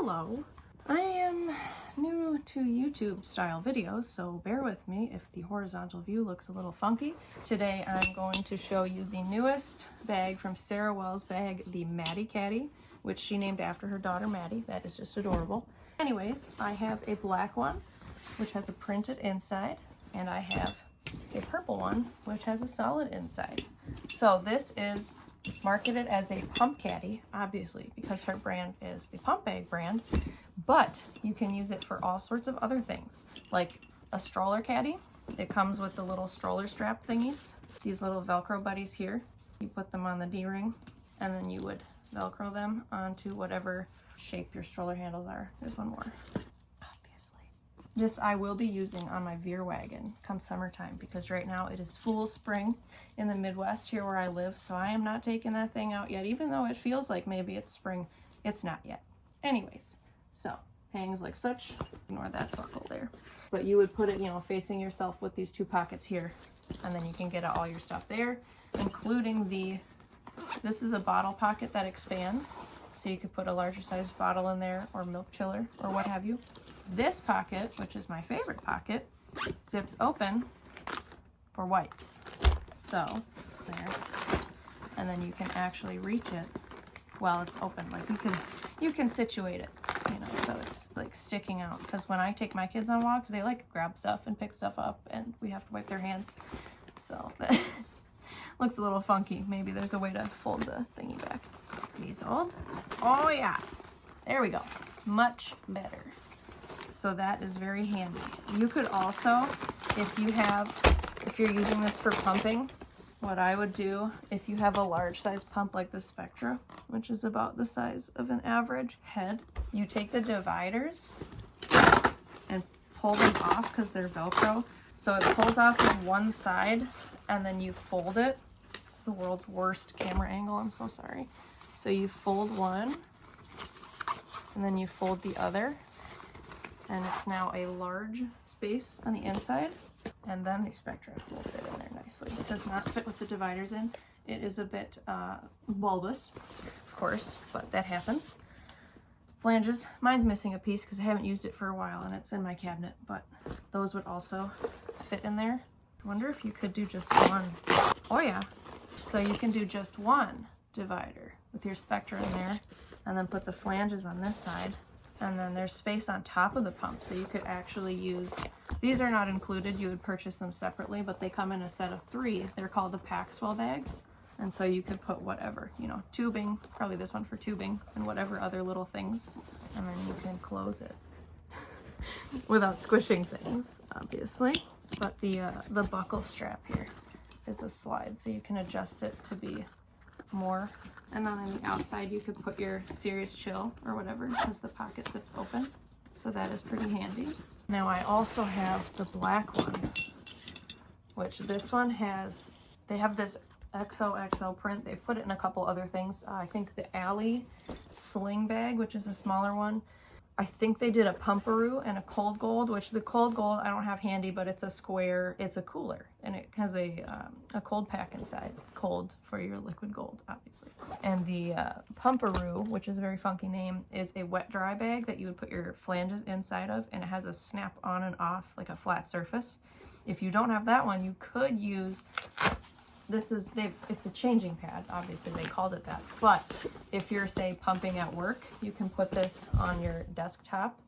Hello. I am new to YouTube style videos, so bear with me if the horizontal view looks a little funky. Today I'm going to show you the newest bag from Sarah Wells' bag, the Maddy Caddy, which she named after her daughter Maddie. That is just adorable. Anyways, I have a black one, which has a printed inside, and I have a purple one, which has a solid inside. So this is marketed as a pump caddy, obviously, because her brand is the pump bag brand, but you can use it for all sorts of other things, like a stroller caddy. It comes with the little stroller strap thingies, these little Velcro buddies here. You put them on the D-ring, and then you would Velcro them onto whatever shape your stroller handles are. There's one more. This I will be using on my Veer wagon come summertime, because right now it is full spring in the Midwest here where I live, so I am not taking that thing out yet. Even though it feels like maybe it's spring, it's not yet. Anyways, so hangs like such. Ignore that buckle there. But you would put it, facing yourself with these two pockets here, and then you can get all your stuff there, including this is a bottle pocket that expands, so you could put a larger sized bottle in there, or milk chiller, or what have you. This pocket, which is my favorite pocket, zips open for wipes. So, there. And then you can actually reach it while it's open. Like you can situate it, so it's like sticking out. Because when I take my kids on walks, they like grab stuff and pick stuff up, and we have to wipe their hands. So that looks a little funky. Maybe there's a way to fold the thingy back. These hold. Oh yeah. There we go. Much better. So that is very handy. You could also, if you're using this for pumping, what I would do, if you have a large size pump like the Spectra, which is about the size of an average head, you take the dividers and pull them off because they're Velcro. So it pulls off on one side and then you fold it. It's the world's worst camera angle, I'm so sorry. So you fold one and then you fold the other. And it's now a large space on the inside, and then the Spectra will fit in there nicely. It does not fit with the dividers in. It is a bit bulbous, of course, but that happens. Flanges, mine's missing a piece because I haven't used it for a while and it's in my cabinet, but those would also fit in there. I wonder if you could do just one. Oh yeah, so you can do just one divider with your Spectra in there, and then put the flanges on this side. And then there's space on top of the pump, so you could actually use, these are not included, you would purchase them separately, but they come in a set of 3. They're called the Paxwell bags. And so you could put whatever, tubing, probably this one for tubing, and whatever other little things. And then you can close it without squishing things, obviously. But the buckle strap here is a slide, so you can adjust it to be more. And then on the outside you could put your Serious Chill or whatever, because the pocket zips open. So that is pretty handy. Now I also have the black one, which this one they have this XOXO print. They've put it in a couple other things. I think the Alley sling bag, which is a smaller one. I think they did a Pumperoo and a Cold Gold, which the Cold Gold I don't have handy, but it's a square, it's a cooler, and it has a cold pack inside. Cold for your liquid gold, obviously. And the Pumperoo, which is a very funky name, is a wet dry bag that you would put your flanges inside of, and it has a snap on and off, like a flat surface. If you don't have that one, you could use, it's a changing pad, obviously they called it that, but if you're, say, pumping at work, you can put this on your desktop.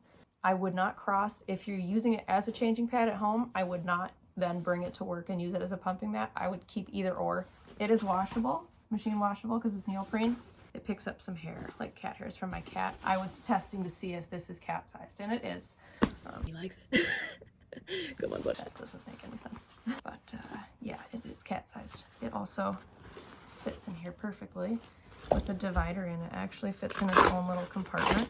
I would not cross, if you're using it as a changing pad at home, I would not then bring it to work and use it as a pumping mat. I would keep either or. It is washable, machine washable, because it's neoprene. It picks up some hair, like cat hairs from my cat. I was testing to see if this is cat-sized, and it is. He likes it. Come on, but that doesn't make any sense. But yeah, it is cat-sized. It also fits in here perfectly with the divider in. It actually fits in its own little compartment.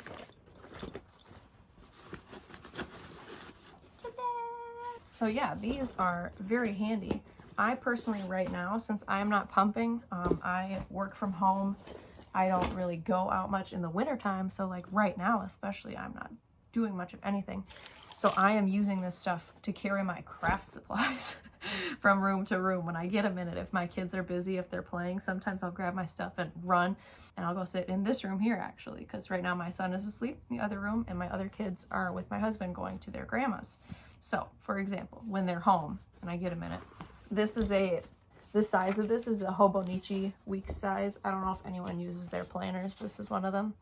So yeah, these are very handy. I personally, right now, since I'm not pumping, I work from home. I don't really go out much in the wintertime, so like right now especially, I'm not doing much of anything. So I am using this stuff to carry my craft supplies. from room to room when I get a minute. If my kids are busy, if they're playing, sometimes I'll grab my stuff and run, and I'll go sit in this room here actually, because right now my son is asleep in the other room and my other kids are with my husband going to their grandma's. So for example, when they're home and I get a minute, the size of this is a Hobonichi week size. I don't know if anyone uses their planners. This is one of them.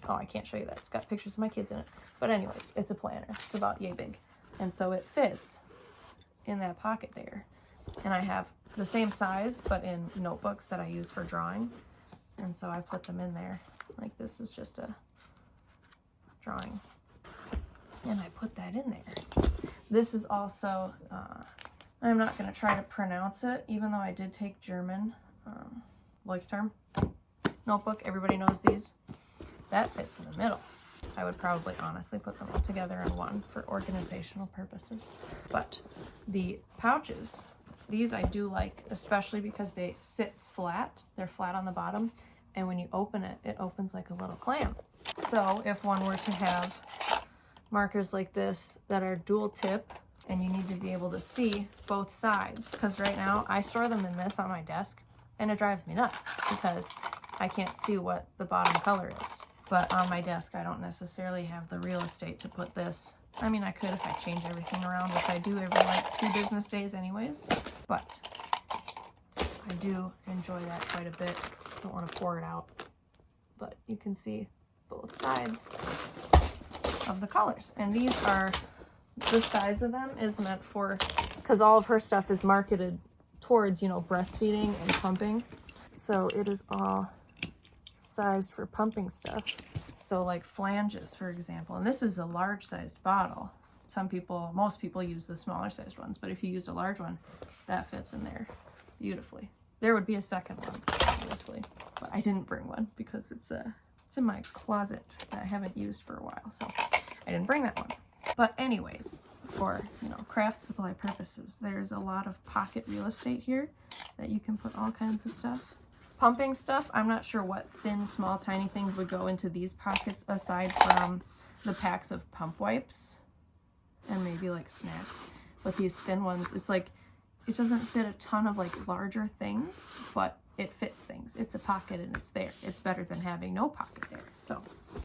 Oh, I can't show you that. It's got pictures of my kids in it. But anyways, it's a planner. It's about yay big. And so it fits in that pocket there. And I have the same size, but in notebooks that I use for drawing. And so I put them in there. Like this is just a drawing. And I put that in there. This is also, I'm not going to try to pronounce it, even though I did take German, Leuchtturm notebook. Everybody knows these. That fits in the middle. I would probably honestly put them all together in one for organizational purposes. But the pouches, these I do like, especially because they sit flat. They're flat on the bottom. And when you open it, it opens like a little clam. So if one were to have markers like this that are dual tip, and you need to be able to see both sides, because right now I store them in this on my desk and it drives me nuts because I can't see what the bottom color is. But on my desk, I don't necessarily have the real estate to put this. I mean, I could if I change everything around, which I do every like 2 business days anyways, but I do enjoy that quite a bit. Don't want to pour it out, but you can see both sides of the colors. And these are, the size of them is meant for, because all of her stuff is marketed towards, you know, breastfeeding and pumping. So it is all sized for pumping stuff. So like flanges, for example, and this is a large sized bottle. Most people use the smaller sized ones, but if you use a large one, that fits in there beautifully. There would be a second one, obviously, but I didn't bring one because it's in my closet that I haven't used for a while, so I didn't bring that one. But anyways, for, you know, craft supply purposes, there's a lot of pocket real estate here that you can put all kinds of stuff. Pumping stuff, I'm not sure what thin, small, tiny things would go into these pockets aside from the packs of pump wipes and maybe like snacks. But these thin ones, it's like, it doesn't fit a ton of like larger things, but it fits things. It's a pocket and it's there. It's better than having no pocket there. So